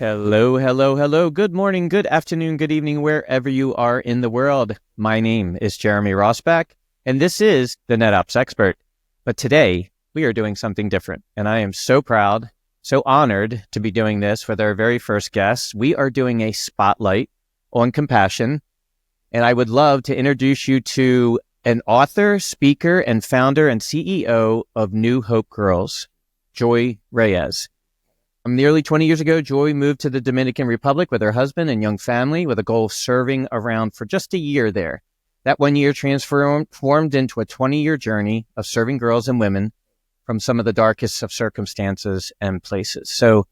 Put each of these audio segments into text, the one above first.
Hello, hello, hello. Good morning, good afternoon, good evening, wherever you are in the world. My name is Jeremy Rossback, and this is the NetOps Expert. But today, we are doing something different, and I am so proud, so honored to be doing this with our very first guest. We are doing a spotlight on compassion, and I would love to introduce you to an author, speaker, and founder and CEO of New Hope Girls, Joy Reyes. Nearly 20 years ago, Joy moved to the Dominican Republic with her husband and young family with a goal of serving around for just a year there. That 1 year transformed into a 20-year journey of serving girls and women from some of the darkest of circumstances and places. So,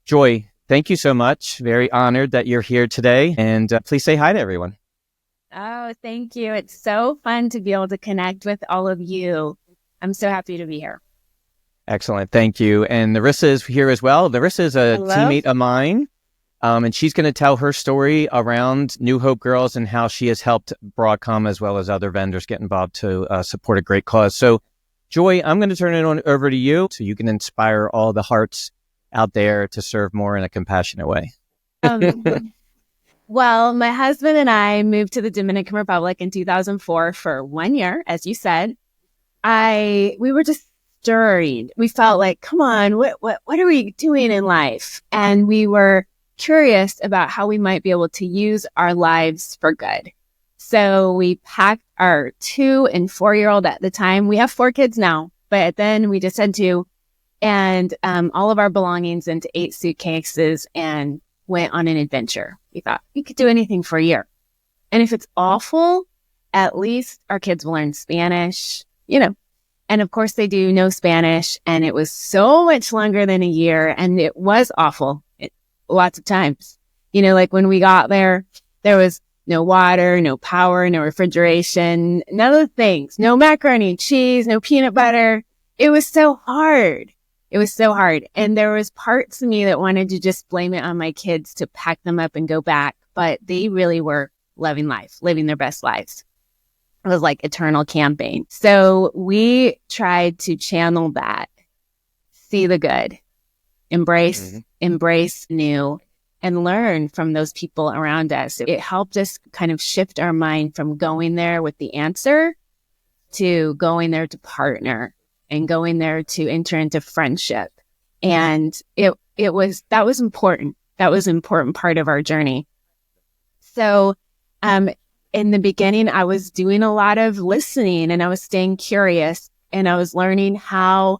Joy, thank you so much. Very honored that you're here today. And please say hi to everyone. Oh, thank you. It's so fun to be able to connect with all of you. I'm so happy to be here. Excellent. Thank you. And Nerissa is here as well. Nerissa is a Hello. teammate of mine, and she's going to tell her story around New Hope Girls and how she has helped Broadcom as well as other vendors get involved to support a great cause. So, Joy, I'm going to turn it on over to you so you can inspire all the hearts out there to serve more in a compassionate way. Well, my husband and I moved to the Dominican Republic in 2004 for 1 year, as you said. We were just stirred. We felt like, come on, what are we doing in life? And we were curious about how we might be able to use our lives for good. So we packed our 2 and 4-year-old at the time. We have 4 kids now, but then we just had 2 and all of our belongings into 8 suitcases and went on an adventure. We thought we could do anything for a year. And if it's awful, at least our kids will learn Spanish, And of course they do know Spanish, and it was so much longer than a year, and it was awful lots of times. Like when we got there was no water, no power, no refrigeration, none of the things, no macaroni and cheese, no peanut butter. It was so hard. And there was parts of me that wanted to just blame it on my kids to pack them up and go back, but they really were loving life, living their best lives. It was like eternal camping. So we tried to channel that, see the good, embrace new, and learn from those people around us. It helped us kind of shift our mind from going there with the answer to going there to partner and going there to enter into friendship. And that was important. That was an important part of our journey. So, in the beginning, I was doing a lot of listening and I was staying curious and I was learning how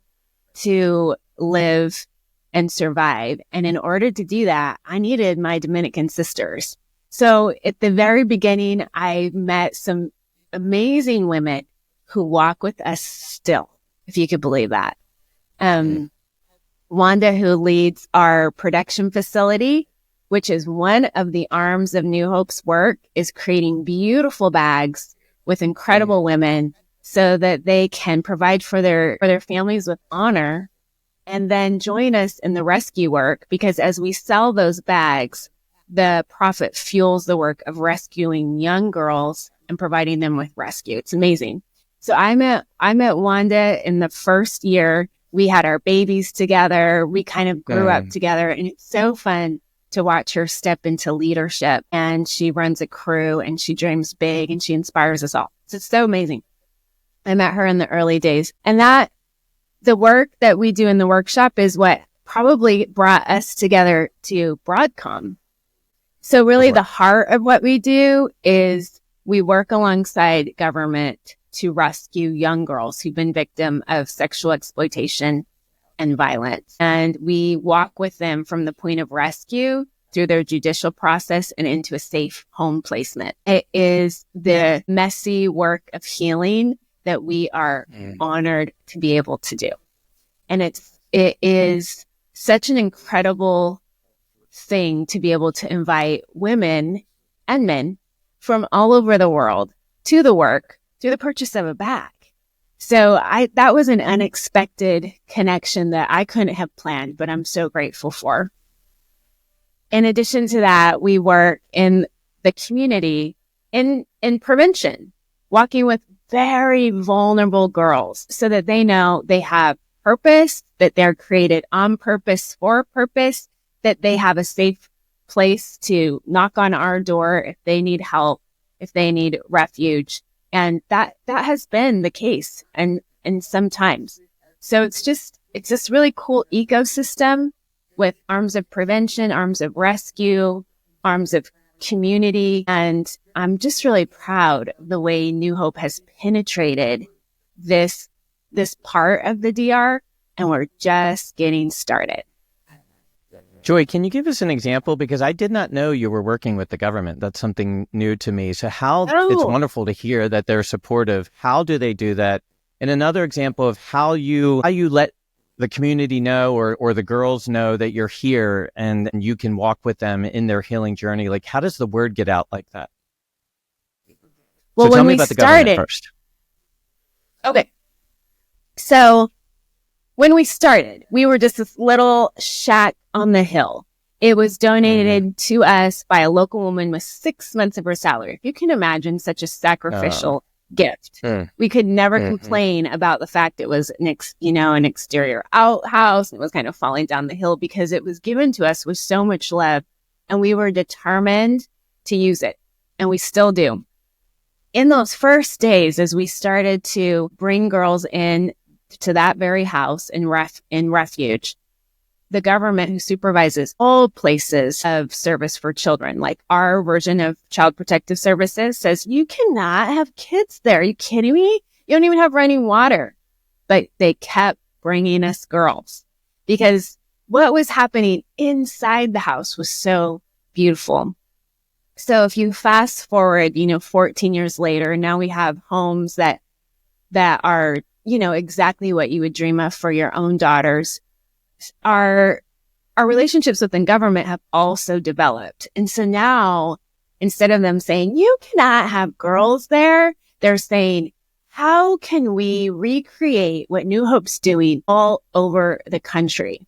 to live and survive. And in order to do that, I needed my Dominican sisters. So at the very beginning, I met some amazing women who walk with us still, if you could believe that. Wanda, who leads our production facility, which is one of the arms of New Hope's work, is creating beautiful bags with incredible women so that they can provide for their families with honor and then join us in the rescue work, because as we sell those bags, the profit fuels the work of rescuing young girls and providing them with rescue. It's amazing. So I met Wanda in the first year. We had our babies together. We kind of grew up together, and it's so fun to watch her step into leadership. And she runs a crew and she dreams big and she inspires us all. So it's so amazing. I met her in the early days, and that the work that we do in the workshop is what probably brought us together to Broadcom. So really the heart of what we do is we work alongside government to rescue young girls who've been victim of sexual exploitation and violence. And we walk with them from the point of rescue through their judicial process and into a safe home placement. It is the messy work of healing that we are honored to be able to do. And it is such an incredible thing to be able to invite women and men from all over the world to the work through the purchase of a bag. So that was an unexpected connection that I couldn't have planned, but I'm so grateful for. In addition to that, we work in the community in prevention, walking with very vulnerable girls so that they know they have purpose, that they're created on purpose for purpose, that they have a safe place to knock on our door if they need help, if they need refuge. And that has been the case and sometimes. So it's this really cool ecosystem with arms of prevention, arms of rescue, arms of community. And I'm just really proud of the way New Hope has penetrated this part of the DR, and we're just getting started. Joy, can you give us an example? Because I did not know you were working with the government. That's something new to me. So it's wonderful to hear that they're supportive. How do they do that? And another example of how you let the community know or the girls know that you're here and you can walk with them in their healing journey. Like, how does the word get out like that? Well, so tell when me we about the started government first. Okay. So when we started, we were just this little shack on the hill. It was donated to us by a local woman with 6 months of her salary. If you can imagine such a sacrificial gift. We could never complain about the fact it was an exterior outhouse and it was kind of falling down the hill because it was given to us with so much love and we were determined to use it. And we still do. In those first days, as we started to bring girls in to that very house in refuge, the government who supervises all places of service for children, like our version of Child Protective Services, says, you cannot have kids there. Are you kidding me? You don't even have running water. But they kept bringing us girls because what was happening inside the house was so beautiful. So if you fast forward, 14 years later, now we have homes that are, exactly what you would dream of for your own daughters. Our relationships with the government have also developed. And so now, instead of them saying, you cannot have girls there, they're saying, how can we recreate what New Hope's doing all over the country?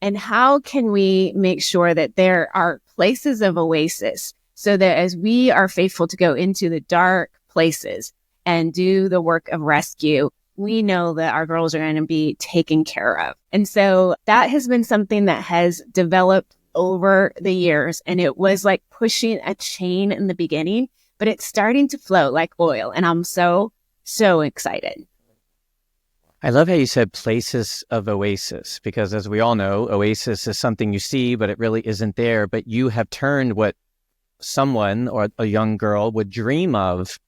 And how can we make sure that there are places of oasis so that as we are faithful to go into the dark places and do the work of rescue, we know that our girls are going to be taken care of. And so that has been something that has developed over the years. And it was like pushing a chain in the beginning, but it's starting to flow like oil. And I'm so excited. I love how you said places of oasis, because as we all know, oasis is something you see, but it really isn't there. But you have turned what someone or a young girl would dream of,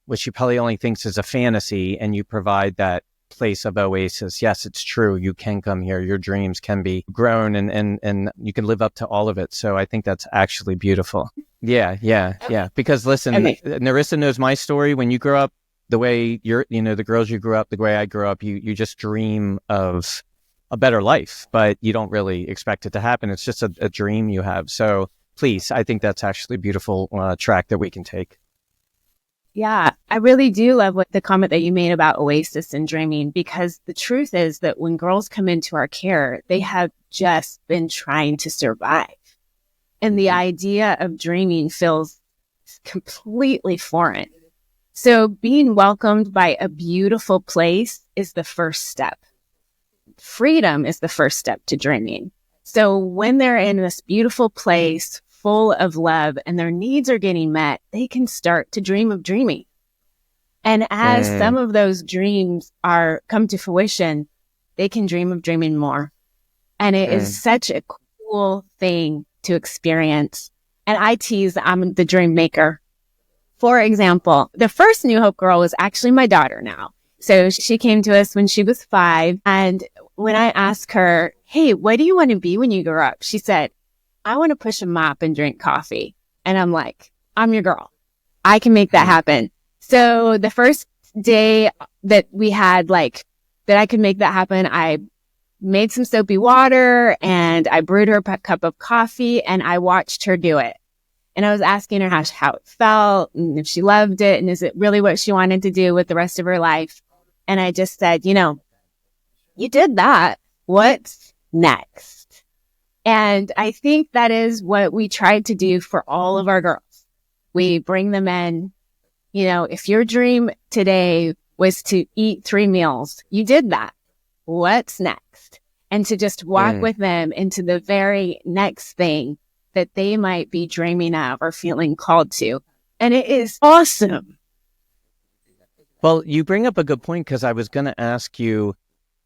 which she probably only thinks is a fantasy, and you provide that place of oasis. Yes, it's true. You can come here. Your dreams can be grown and you can live up to all of it. So I think that's actually beautiful. Yeah. Because listen, Nerissa knows my story. When you grow up the way the girls you grew up, the way I grew up, you just dream of a better life, but you don't really expect it to happen. It's just a dream you have. So please, I think that's actually a beautiful track that we can take. Yeah, I really do love the comment that you made about oasis and dreaming, because the truth is that when girls come into our care, they have just been trying to survive. And the idea of dreaming feels completely foreign. So being welcomed by a beautiful place is the first step. Freedom is the first step to dreaming. So when they're in this beautiful place full of love and their needs are getting met, they can start to dream of dreaming. And as some of those dreams come to fruition, they can dream of dreaming more. And it is such a cool thing to experience. And I tease, I'm the dream maker. For example, the first New Hope girl was actually my daughter now. So she came to us when she was 5. And when I asked her, hey, what do you want to be when you grow up? She said, I want to push a mop and drink coffee. And I'm like, I'm your girl. I can make that happen. So the first day that we had that I could make that happen, I made some soapy water and I brewed her a cup of coffee and I watched her do it. And I was asking her how it felt and if she loved it and is it really what she wanted to do with the rest of her life. And I just said, you did that. What's next? And I think that is what we tried to do for all of our girls. We bring them in, if your dream today was to eat 3 meals, you did that. What's next? and to just walk with them into the very next thing that they might be dreaming of or feeling called to. And it is awesome. Well, you bring up a good point, because I was going to ask you,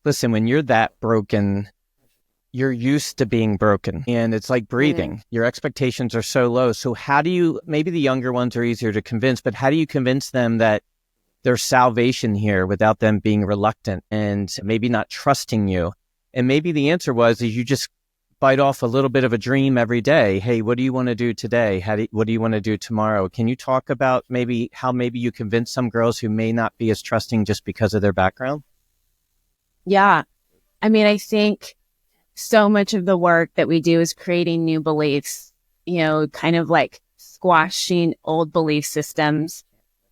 listen, when you're that broken, you're used to being broken, and it's like breathing. Your expectations are so low. So how do you, maybe the younger ones are easier to convince, but how do you convince them that there's salvation here without them being reluctant and maybe not trusting you? And maybe the answer is you just bite off a little bit of a dream every day. Hey, what do you want to do today? What do you want to do tomorrow? Can you talk about maybe how maybe you convince some girls who may not be as trusting just because of their background? Yeah. I mean, I think so much of the work that we do is creating new beliefs, kind of like squashing old belief systems,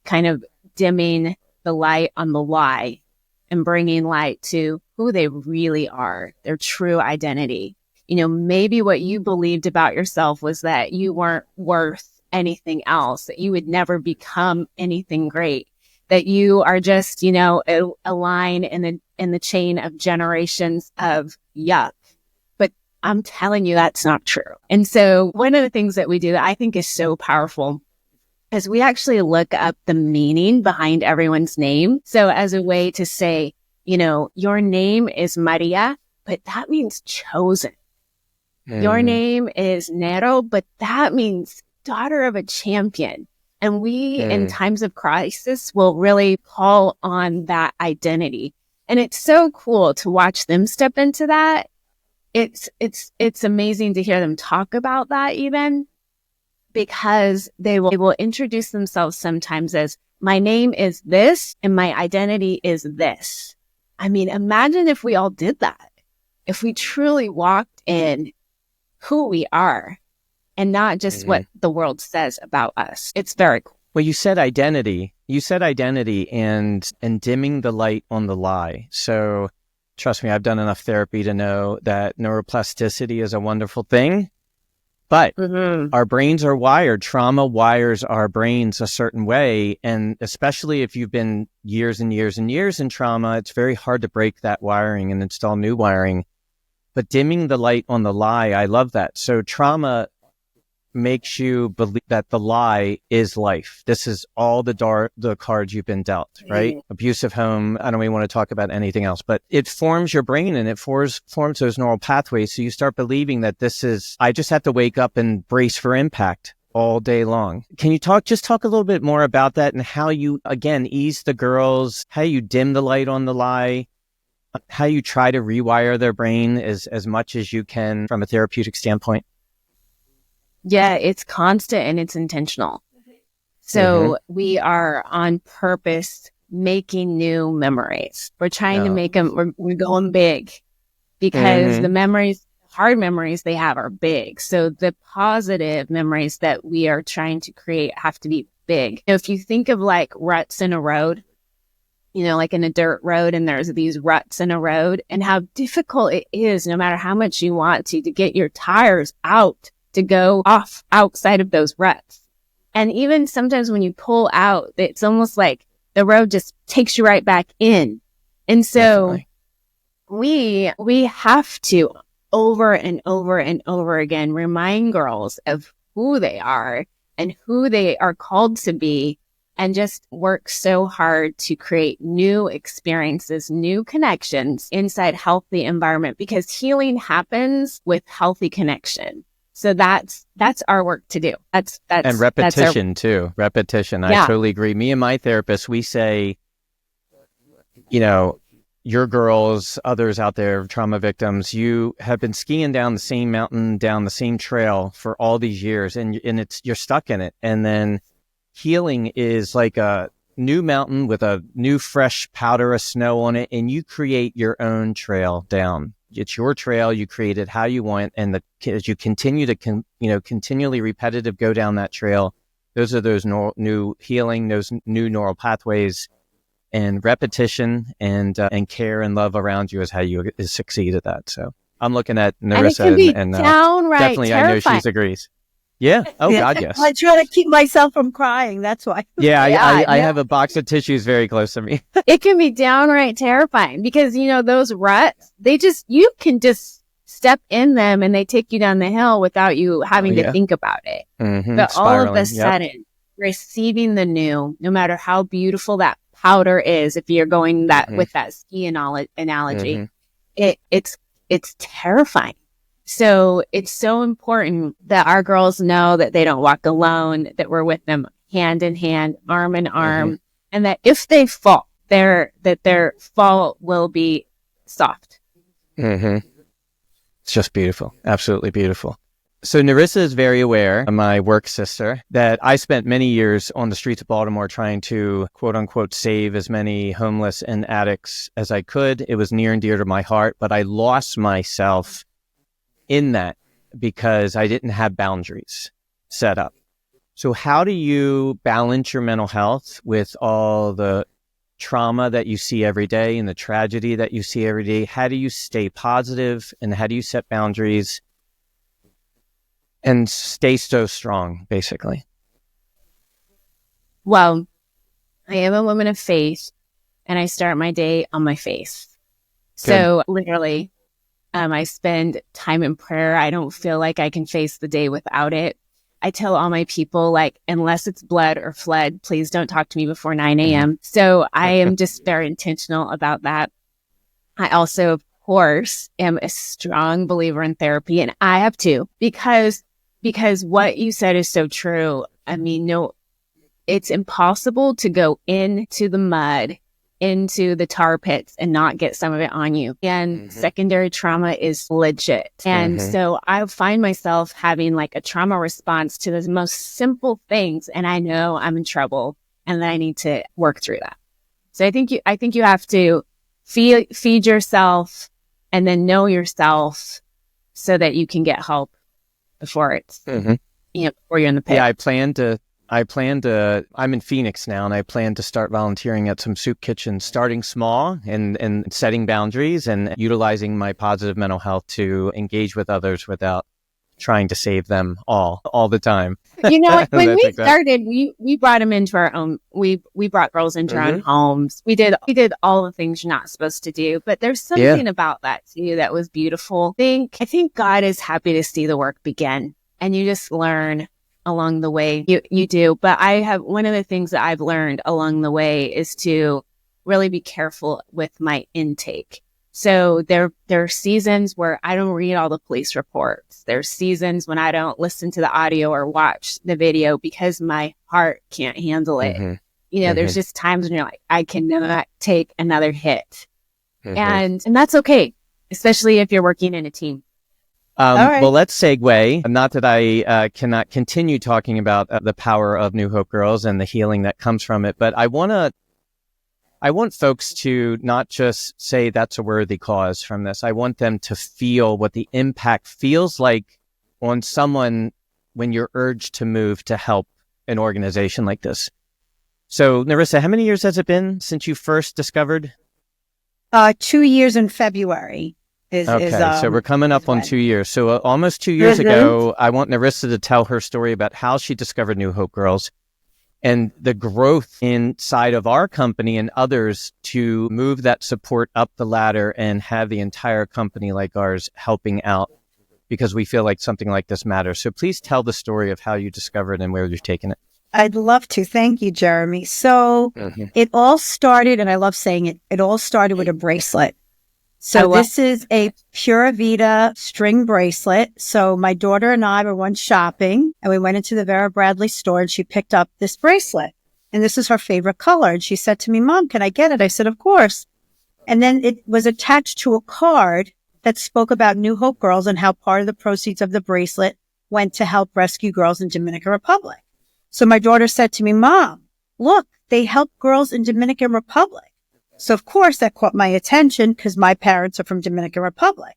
kind of dimming the light on the lie and bringing light to who they really are, their true identity. Maybe what you believed about yourself was that you weren't worth anything else, that you would never become anything great, that you are just, a line in the chain of generations of yuck. But I'm telling you, that's not true. And so one of the things that we do that I think is so powerful is we actually look up the meaning behind everyone's name. So as a way to say, your name is Maria, but that means chosen. Your name is Nero, but that means daughter of a champion. And we, in times of crisis, will really call on that identity. And it's so cool to watch them step into that. It's amazing to hear them talk about that, even because they will introduce themselves sometimes as, my name is this and my identity is this. I mean, imagine if we all did that. If we truly walked in who we are and not just what the world says about us. It's very cool. Well, you said identity and dimming the light on the lie. So trust me, I've done enough therapy to know that neuroplasticity is a wonderful thing, but our brains are wired. Trauma wires our brains a certain way. And especially if you've been years and years and years in trauma, it's very hard to break that wiring and install new wiring. But dimming the light on the lie, I love that. So trauma makes you believe that the lie is life. This is all the cards you've been dealt, right? Abusive home. I don't even want to talk about anything else, but it forms your brain and it forms those neural pathways. So you start believing that I just have to wake up and brace for impact all day long. Can you talk a little bit more about that and how you, again, ease the girls, how you dim the light on the lie, how you try to rewire their brain as much as you can from a therapeutic standpoint? Yeah, it's constant and it's intentional. So we are on purpose making new memories. We're trying to make them, we're going big because the hard memories they have are big. So the positive memories that we are trying to create have to be big. If you think of like ruts in a road, like in a dirt road, and there's these ruts in a road, and how difficult it is, no matter how much you want to get your tires out to go off outside of those ruts. And even sometimes when you pull out, it's almost like the road just takes you right back in. And so we have to over and over and over again remind girls of who they are and who they are called to be, and just work so hard to create new experiences, new connections inside healthy environment, because healing happens with healthy connection. So that's our work to do. That's and repetition too. Repetition. I totally agree. Me and my therapist, we say, your girls, others out there, trauma victims, you have been skiing down the same mountain, down the same trail for all these years, and you're stuck in it. And then healing is like a new mountain with a new fresh powder of snow on it, and you create your own trail down. It's your trail. You create it how you want, and as you continue to continually repetitive go down that trail, those are those new healing, those new neural pathways, and repetition and care and love around you is how you succeed at that. So I'm looking at Nerissa, and it can be downright definitely terrifying. I know she agrees. Yeah. Oh Yeah. God, yes. I try to keep myself from crying. That's why. Yeah, I Yeah. have a box of tissues very close to me. It can be downright terrifying because, those ruts, you can just step in them and they take you down the hill without you having to think about it. But all of a sudden, receiving the new, no matter how beautiful that powder is, if you're going with that ski analogy, it's terrifying. So it's so important that our girls know that they don't walk alone, that we're with them hand in hand, arm in arm, and that if they fall, their fall will be soft. It's just beautiful. Absolutely beautiful. So Nerissa is very aware, my work sister, that I spent many years on the streets of Baltimore trying to, quote unquote, save as many homeless and addicts as I could. It was near and dear to my heart, but I lost myself in that because I didn't have boundaries set up. So how do you balance your mental health with all the trauma that you see every day and the tragedy that you see every day? How do you stay positive and how do you set boundaries and stay so strong, basically? Well, I am a woman of faith and I start my day on my face. So literally, I spend time in prayer. I don't feel like I can face the day without it. I tell all my people, unless it's bled or fled, please don't talk to me before 9 a.m. So I am just very intentional about that. I also, of course, am a strong believer in therapy, and I have to, because what you said is so true. I mean, no, it's impossible to go into the mud, into the tar pits and not get some of it on you. And secondary trauma is legit. And so I find myself having a trauma response to the most simple things. And I know I'm in trouble and that I need to work through that. So I think you have to feed yourself and then know yourself so that you can get help before it's, before you're in the pit. Yeah, I'm in Phoenix now, and I plan to start volunteering at some soup kitchens, starting small and setting boundaries and utilizing my positive mental health to engage with others without trying to save them all the time. When we started, we brought them into our own, we brought girls into our own homes. We did all the things you're not supposed to do, but there's something about that too that was beautiful. I think God is happy to see the work begin, and you just learn along the way. You do. But one of the things that I've learned along the way is to really be careful with my intake. So there are seasons where I don't read all the police reports. There's seasons when I don't listen to the audio or watch the video because my heart can't handle it. There's just times when you're like, I cannot take another hit. And that's okay, especially if you're working in a team. Well, let's segue. Not that I cannot continue talking about the power of New Hope Girls and the healing that comes from it, but I want folks to not just say that's a worthy cause from this. I want them to feel what the impact feels like on someone when you're urged to move to help an organization like this. So, Nerissa, how many years has it been since you first discovered? 2 years in February. So we're coming up on 2 years. So almost 2 years ago, I want Nerissa to tell her story about how she discovered New Hope Girls and the growth inside of our company and others to move that support up the ladder and have the entire company like ours helping out because we feel like something like this matters. So please tell the story of how you discovered and where you've taken it. I'd love to. Thank you, Jeremy. So it all started, and I love saying it, it all started with a bracelet. So this is a Pura Vida string bracelet. So my daughter and I were once shopping, and we went into the Vera Bradley store, and she picked up this bracelet. And this is her favorite color. And she said to me, Mom, can I get it? I said, of course. And then it was attached to a card that spoke about New Hope Girls and how part of the proceeds of the bracelet went to help rescue girls in Dominican Republic. So my daughter said to me, Mom, look, they help girls in Dominican Republic. So, of course, that caught my attention because my parents are from Dominican Republic.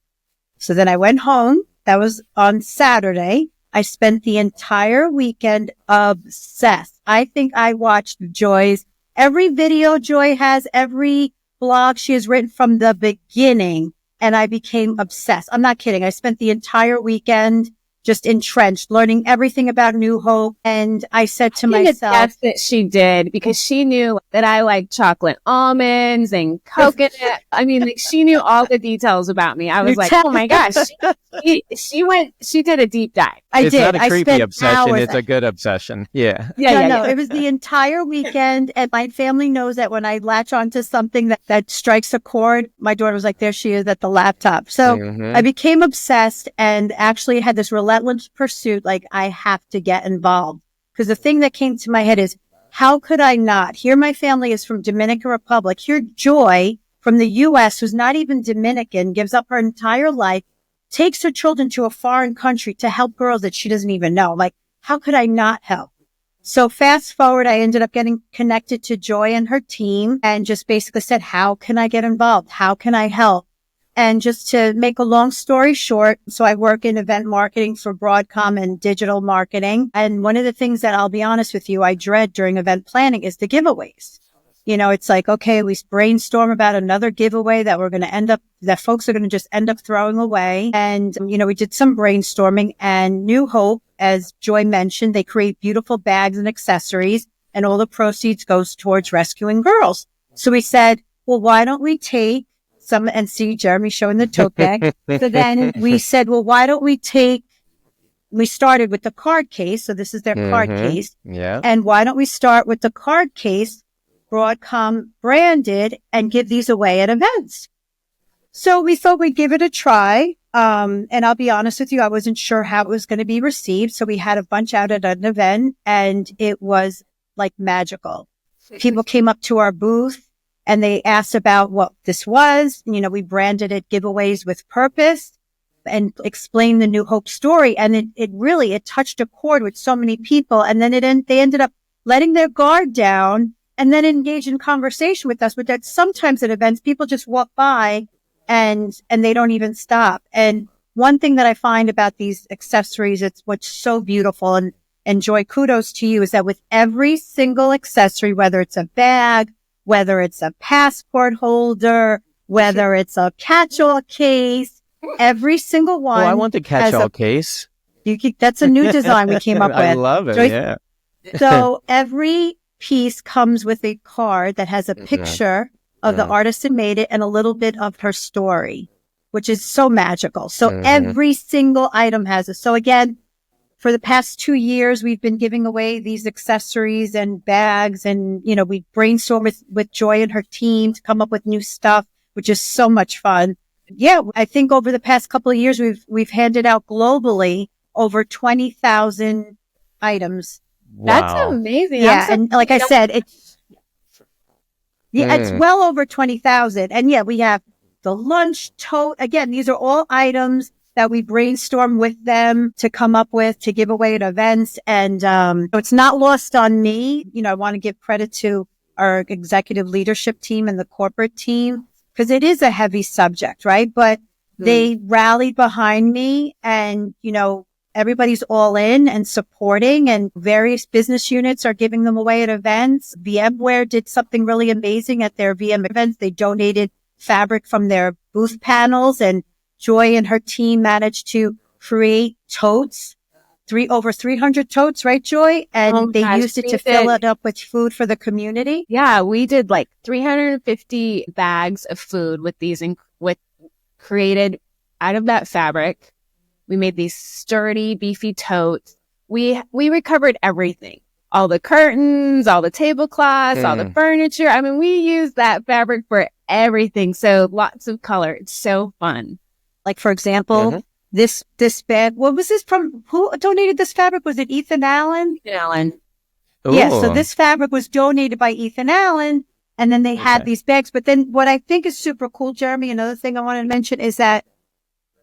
So then I went home. That was on Saturday. I spent the entire weekend obsessed. I think I watched Joy's every video Joy has, every blog she has written from the beginning, and I became obsessed. I'm not kidding. I spent the entire weekend just entrenched, learning everything about New Hope. And I said to myself, that's that she did, because she knew that I like chocolate almonds and coconut. I mean, like, she knew all the details about me. I was like, oh my gosh, she did a deep dive. It's not a creepy obsession. It's a good obsession. Yeah. No, it was the entire weekend. And my family knows that when I latch onto something that strikes a chord, my daughter was like, there she is at the laptop. So I became obsessed and actually had this relentless pursuit. Like, I have to get involved, because the thing that came to my head is, how could I not? Here, my family is from Dominican Republic. Here, Joy from the U.S., who's not even Dominican, gives up her entire life, takes her children to a foreign country to help girls that she doesn't even know. Like, how could I not help? So fast forward, I ended up getting connected to Joy and her team and just basically said, how can I get involved? How can I help? And just to make a long story short, so I work in event marketing for Broadcom and digital marketing. And one of the things that, I'll be honest with you, I dread during event planning is the giveaways. You know, it's like, okay, we brainstorm about another giveaway that that folks are going to just end up throwing away. And, you know, we did some brainstorming, and New Hope, as Joy mentioned, they create beautiful bags and accessories, and all the proceeds goes towards rescuing girls. So we said, well, why don't we take and see Jeremy showing the tote bag. So then we said, well, why don't we started with the card case. So this is their card case. Yeah. And why don't we start with the card case, Broadcom branded, and give these away at events? So we thought we'd give it a try. And I'll be honest with you, I wasn't sure how it was going to be received. So we had a bunch out at an event, and it was like magical. People came up to our booth and they asked about what this was. You know, we branded it Giveaways with Purpose and explained the New Hope story. And it touched a chord with so many people. And then they ended up letting their guard down and then engage in conversation with us. But that sometimes at events, people just walk by and they don't even stop. And one thing that I find about these accessories, it's what's so beautiful, and Joy, kudos to you, is that with every single accessory, whether it's a bag, whether it's a passport holder, whether it's a catch-all case, every single one. Oh, I want the catch-all case. That's a new design we came up with. I love it, yeah. So every piece comes with a card that has a picture of the artist who made it and a little bit of her story, which is so magical. So every single item has it. So again, for the past 2 years, we've been giving away these accessories and bags, and, you know, we brainstorm with Joy and her team to come up with new stuff, which is so much fun. Yeah, I think over the past couple of years, we've handed out globally over 20,000 items. Wow. That's amazing. Yeah, and like I said, it's well over 20,000. And yeah, we have the lunch tote. Again, these are all items that we brainstorm with them to come up with to give away at events. And it's not lost on me. You know, I want to give credit to our executive leadership team and the corporate team, because it is a heavy subject, right? But they rallied behind me, and, you know, everybody's all in and supporting, and various business units are giving them away at events. VMware did something really amazing at their VM events. They donated fabric from their booth panels, and Joy and her team managed to create totes, over 300 totes, right, Joy? And they used it to fill it up with food for the community. Yeah, we did like 350 bags of food with these, created out of that fabric. We made these sturdy, beefy totes. We recovered everything. All the curtains, all the tablecloths, all the furniture. I mean, we used that fabric for everything. So lots of color. It's so fun. Like, for example, this bag, what was this from? Who donated this fabric? Was it Ethan Allen? Ethan Allen. Ooh. Yeah, so this fabric was donated by Ethan Allen, and then they had these bags. But then what I think is super cool, Jeremy, another thing I wanted to mention is that,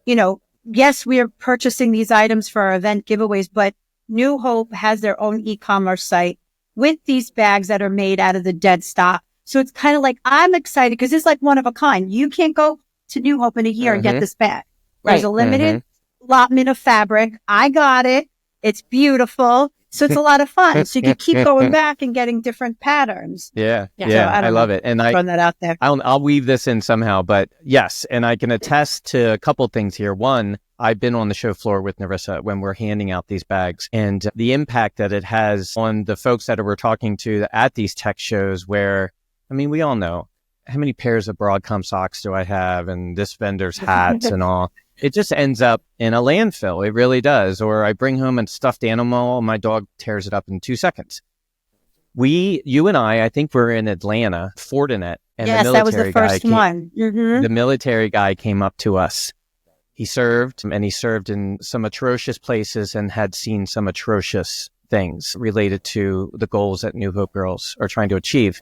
you know, yes, we are purchasing these items for our event giveaways, but New Hope has their own e-commerce site with these bags that are made out of the dead stock. So it's kind of like, I'm excited because it's like one of a kind. You can't go to New Hope in a year and get this bag. There's a limited allotment of fabric. I got it. It's beautiful. So it's a lot of fun. So you can keep going back and getting different patterns. Yeah. So I love it. And throwing that out there. I'll weave this in somehow, but yes. And I can attest to a couple things here. One, I've been on the show floor with Nerissa when we're handing out these bags, and the impact that it has on the folks that we're talking to at these tech shows where, I mean, we all know how many pairs of Broadcom socks do I have and this vendor's hats and all. It just ends up in a landfill. It really does. Or I bring home a stuffed animal, my dog tears it up in 2 seconds. You and I think we're in Atlanta, Fortinet, and yes, the military that was the first one. The military guy came up to us. He served in some atrocious places and had seen some atrocious things related to the goals that New Hope Girls are trying to achieve.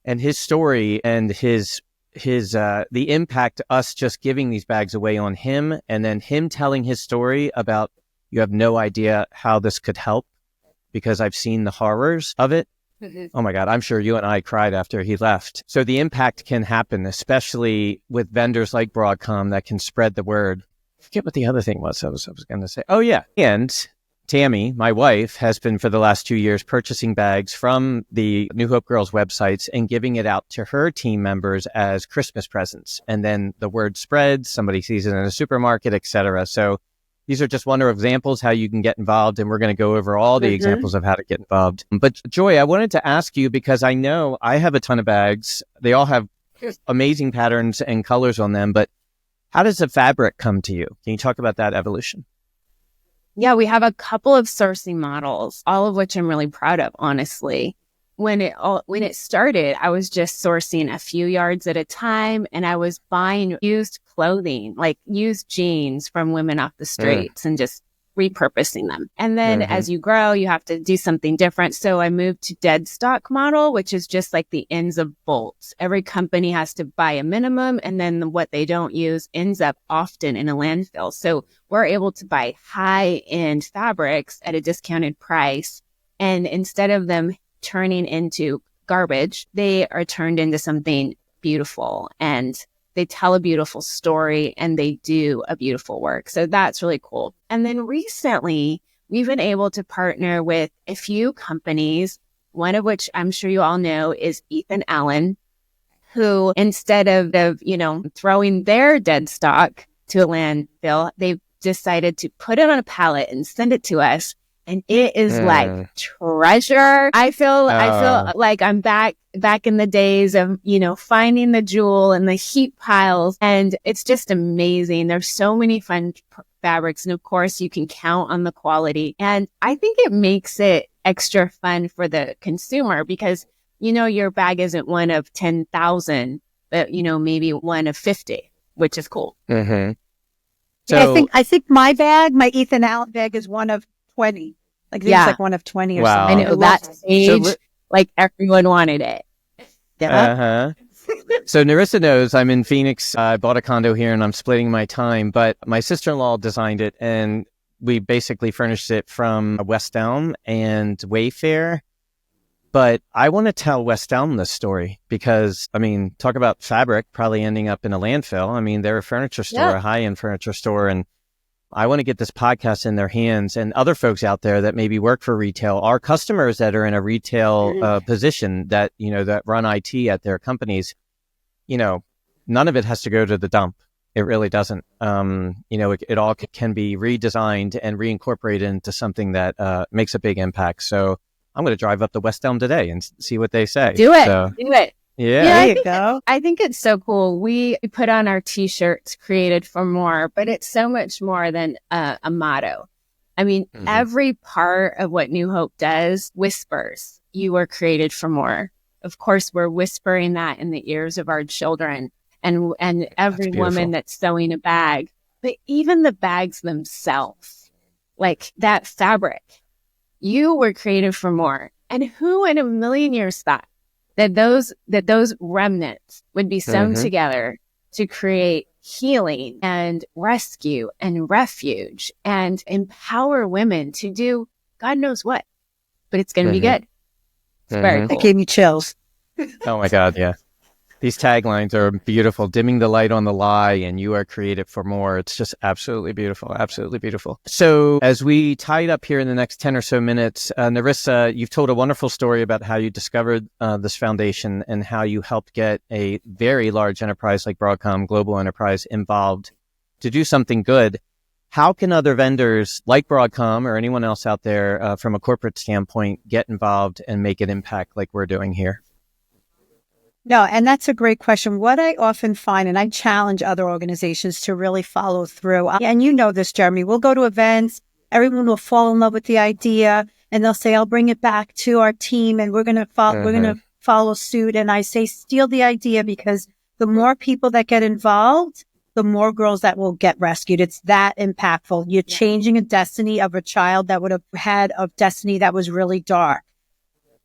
And his story and the impact us just giving these bags away on him, and then him telling his story about, you have no idea how this could help because I've seen the horrors of it. Oh my God, I'm sure you and I cried after he left. So the impact can happen, especially with vendors like Broadcom that can spread the word. I forget what the other thing was I was going to say. Oh yeah. And Tammy, my wife, has been for the last 2 years purchasing bags from the New Hope Girls websites and giving it out to her team members as Christmas presents. And then the word spreads, somebody sees it in a supermarket, etc. So these are just one of examples how you can get involved, and we're going to go over all the examples of how to get involved. But Joy, I wanted to ask you, because I know I have a ton of bags. They all have amazing patterns and colors on them, but how does the fabric come to you? Can you talk about that evolution? Yeah, we have a couple of sourcing models, all of which I'm really proud of, honestly. When it started, I was just sourcing a few yards at a time, and I was buying used clothing, like used jeans from women off the streets and just repurposing them. And then as you grow, you have to do something different. So I moved to dead stock model, which is just like the ends of bolts. Every company has to buy a minimum, and then what they don't use ends up often in a landfill. So we're able to buy high-end fabrics at a discounted price. And instead of them turning into garbage, they are turned into something beautiful, and they tell a beautiful story, and they do a beautiful work. So that's really cool. And then recently, we've been able to partner with a few companies, one of which I'm sure you all know is Ethan Allen, who instead of throwing their dead stock to a landfill, they've decided to put it on a pallet and send it to us. And it is like treasure. I feel like I'm back in the days of, finding the jewel and the heap piles. And it's just amazing. There's so many fun fabrics. And of course, you can count on the quality. And I think it makes it extra fun for the consumer because, your bag isn't one of 10,000, but, maybe one of 50, which is cool. Mm-hmm. So I think my Ethan Allen bag is one of 20. It's like one of 20 or something. I know that stage, like everyone wanted it. Yeah. So Nerissa knows I'm in Phoenix. I bought a condo here and I'm splitting my time, but my sister-in-law designed it and we basically furnished it from West Elm and Wayfair. But I want to tell West Elm this story because, talk about fabric probably ending up in a landfill. They're a furniture store, a high-end furniture store, and I want to get this podcast in their hands and other folks out there that maybe work for retail, our customers that are in a retail position that, that run IT at their companies, none of it has to go to the dump. It really doesn't. It all can be redesigned and reincorporated into something that makes a big impact. So I'm going to drive up to West Elm today and see what they say. Do it. Do it. Yeah, there you go. I think it's so cool. We put on our T-shirts, created for more, but it's so much more than a motto. Every part of what New Hope does whispers, you were created for more. Of course, we're whispering that in the ears of our children and every woman that's sewing a bag, but even the bags themselves, like that fabric, you were created for more. And who in a million years thought that those remnants would be sewn together to create healing and rescue and refuge and empower women to do God knows what, but it's going to be good. It's very cool. That gave me chills. Oh my God. Yeah. These taglines are beautiful. Dimming the light on the lie and you are created for more. It's just absolutely beautiful. Absolutely beautiful. So as we tie it up here in the next 10 or so minutes, Nerissa, you've told a wonderful story about how you discovered this foundation and how you helped get a very large enterprise like Broadcom, global enterprise, involved to do something good. how can other vendors like Broadcom or anyone else out there from a corporate standpoint get involved and make an impact like we're doing here? No, and that's a great question. What I often find, and I challenge other organizations to really follow through, and you know this, Jeremy, we'll go to events, everyone will fall in love with the idea, and they'll say, I'll bring it back to our team, and we're going to follow suit. And I say, steal the idea, because the more people that get involved, the more girls that will get rescued. It's that impactful. You're changing a destiny of a child that would have had a destiny that was really dark.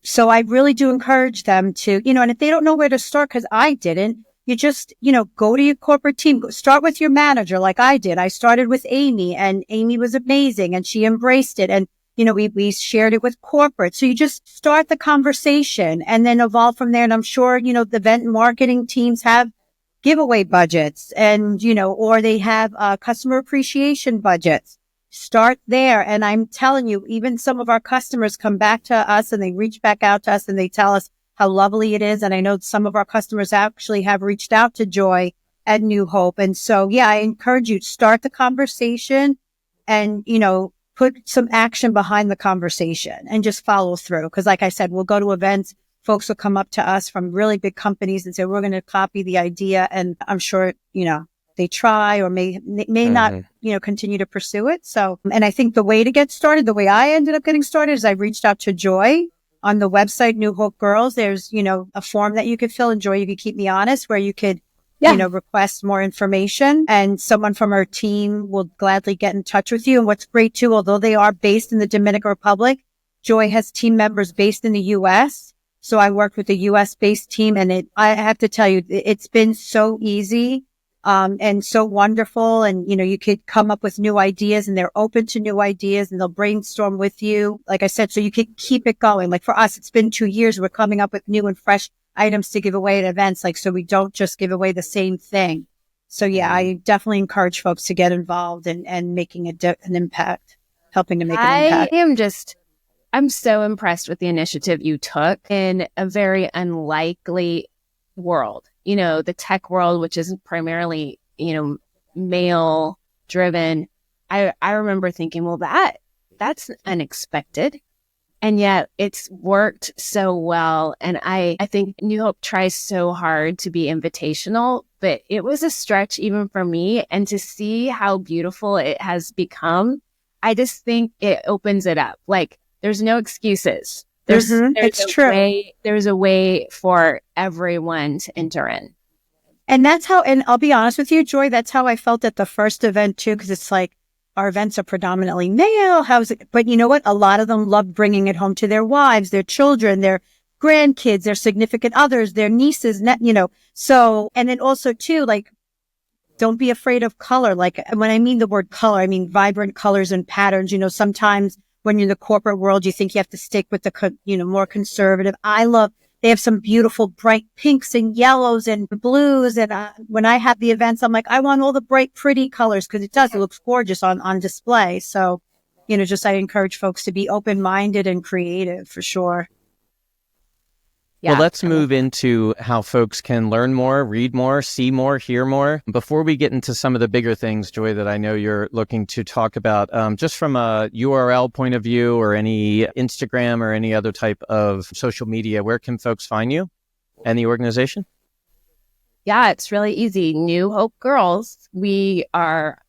So I really do encourage them to, and if they don't know where to start, because I didn't, you just, go to your corporate team, start with your manager like I did. I started with Amy, and Amy was amazing and she embraced it. And, we shared it with corporate. So you just start the conversation and then evolve from there. And I'm sure, the event marketing teams have giveaway budgets and, or they have customer appreciation budgets. Start there. And I'm telling you, even some of our customers come back to us and they reach back out to us and they tell us how lovely it is. And I know some of our customers actually have reached out to Joy at New Hope. And so, I encourage you to start the conversation and, put some action behind the conversation and just follow through. Because like I said, we'll go to events. Folks will come up to us from really big companies and say, we're going to copy the idea. And I'm sure, they try or may not, continue to pursue it. So, and I think the way to get started, the way I ended up getting started is I reached out to Joy on the website, New Hope Girls. There's, a form that you could fill, and Joy, you could keep me honest, where you could, request more information, and someone from our team will gladly get in touch with you. And what's great too, although they are based in the Dominican Republic, Joy has team members based in the U.S. So I worked with the U.S. based team, and I have to tell you, it's been so easy. And so wonderful. And, you could come up with new ideas, and they're open to new ideas, and they'll brainstorm with you. Like I said, so you could keep it going. Like for us, it's been 2 years. We're coming up with new and fresh items to give away at events. So we don't just give away the same thing. So I definitely encourage folks to get involved and making an impact, helping to make an impact. I'm so impressed with the initiative you took in a very unlikely world. The tech world, which is primarily, male driven. I remember thinking, well, that's unexpected. And yet it's worked so well. And I think New Hope tries so hard to be invitational, but it was a stretch even for me. And to see how beautiful it has become, I just think it opens it up. Like there's no excuses. There's a way for everyone to enter in. And that's how, and I'll be honest with you, Joy, that's how I felt at the first event too, because it's like our events are predominantly male. But you know what? A lot of them love bringing it home to their wives, their children, their grandkids, their significant others, their nieces, So, and then also too, like, don't be afraid of color. Like when I mean the word color, I mean vibrant colors and patterns. Sometimes when you're in the corporate world, you think you have to stick with the, more conservative. They have some beautiful bright pinks and yellows and blues. And when I have the events, I'm like, I want all the bright, pretty colors, because it looks gorgeous on display. So, I encourage folks to be open-minded and creative for sure. Yeah. Well, let's move into how folks can learn more, read more, see more, hear more. Before we get into some of the bigger things, Joy, that I know you're looking to talk about, just from a URL point of view or any Instagram or any other type of social media, where can folks find you and the organization? Yeah, it's really easy. New Hope Girls. We are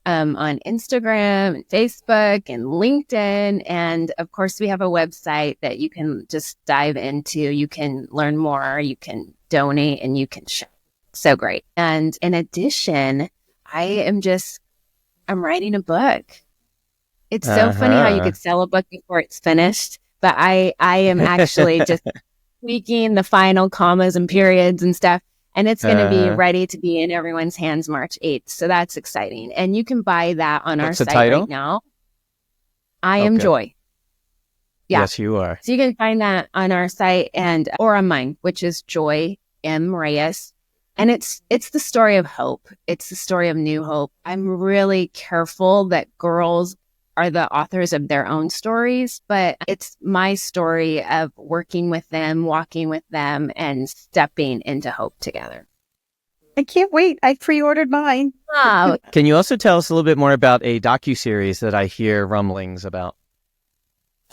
on Instagram and Facebook and LinkedIn. And of course, we have a website that you can just dive into. You can learn more, you can donate, and you can share. So great. And in addition, I'm writing a book. It's so funny how you could sell a book before it's finished, but I am actually just tweaking the final commas and periods and stuff. And it's going to be ready to be in everyone's hands March 8th. So that's exciting. And you can buy that on our site right now. I am Joy. Yeah. Yes, you are. So you can find that on our site or on mine, which is Joy M. Reyes. And it's the story of hope. It's the story of New Hope. I'm really careful that girls are the authors of their own stories, but it's my story of working with them, walking with them, and stepping into hope together. I can't wait. I pre-ordered mine. Wow. Can you also tell us a little bit more about a docuseries that I hear rumblings about?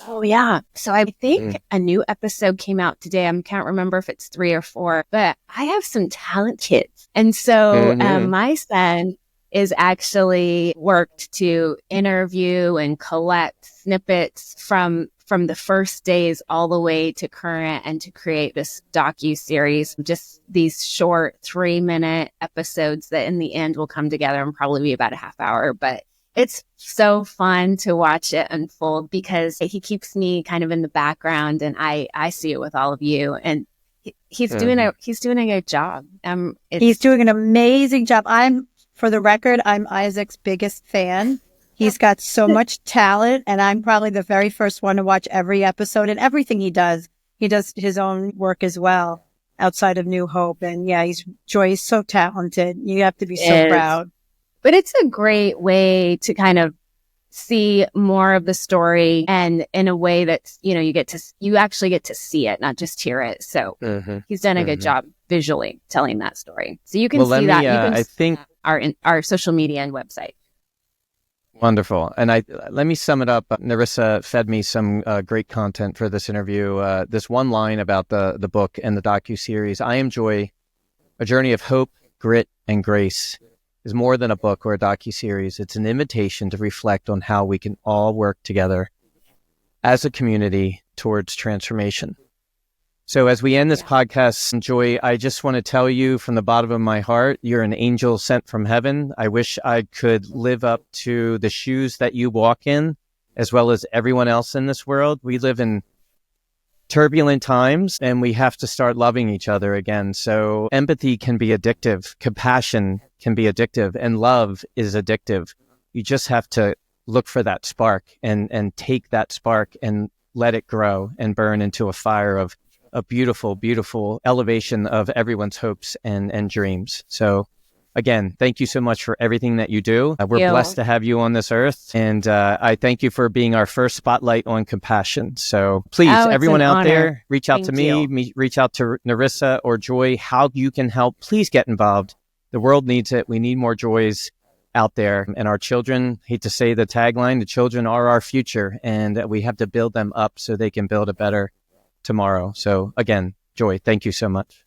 Oh, yeah. So I think a new episode came out today. I can't remember if it's 3 or 4, but I have some talent kids. And so my son is actually worked to interview and collect snippets from the first days all the way to current and to create this docu-series, just these short 3-minute episodes that in the end will come together and probably be about a half hour. But it's so fun to watch it unfold because he keeps me kind of in the background and I see it with all of you. And he's doing a good job. He's doing an amazing job. For the record, I'm Isaac's biggest fan. He's got so much talent, and I'm probably the very first one to watch every episode and everything he does. He does his own work as well outside of New Hope. And yeah, Joy is so talented. You have to be so proud. But it's a great way to kind of see more of the story, and in a way that's, you actually get to see it, not just hear it. So he's done a good job visually telling that story. So you can see that. I think our social media and website. Wonderful. And let me sum it up. Nerissa fed me some great content for this interview. This one line about the book and the docuseries, I Am Joy, A Journey of Hope, Grit, and Grace, is more than a book or a docuseries. It's an invitation to reflect on how we can all work together as a community towards transformation. So as we end this podcast, Joy, I just want to tell you from the bottom of my heart, you're an angel sent from heaven. I wish I could live up to the shoes that you walk in, as well as everyone else in this world. We live in turbulent times and we have to start loving each other again. So empathy can be addictive. Compassion can be addictive, and love is addictive. You just have to look for that spark and take that spark and let it grow and burn into a fire of a beautiful, beautiful elevation of everyone's hopes and dreams. So again, thank you so much for everything that you do. We're blessed to have you on this earth. And I thank you for being our first spotlight on compassion. So please, everyone out there, reach out to me, reach out to Nerissa or Joy, how you can help. Please get involved. The world needs it. We need more Joys out there. And our children, hate to say the tagline, the children are our future, and we have to build them up so they can build a better tomorrow. So again, Joy, thank you so much.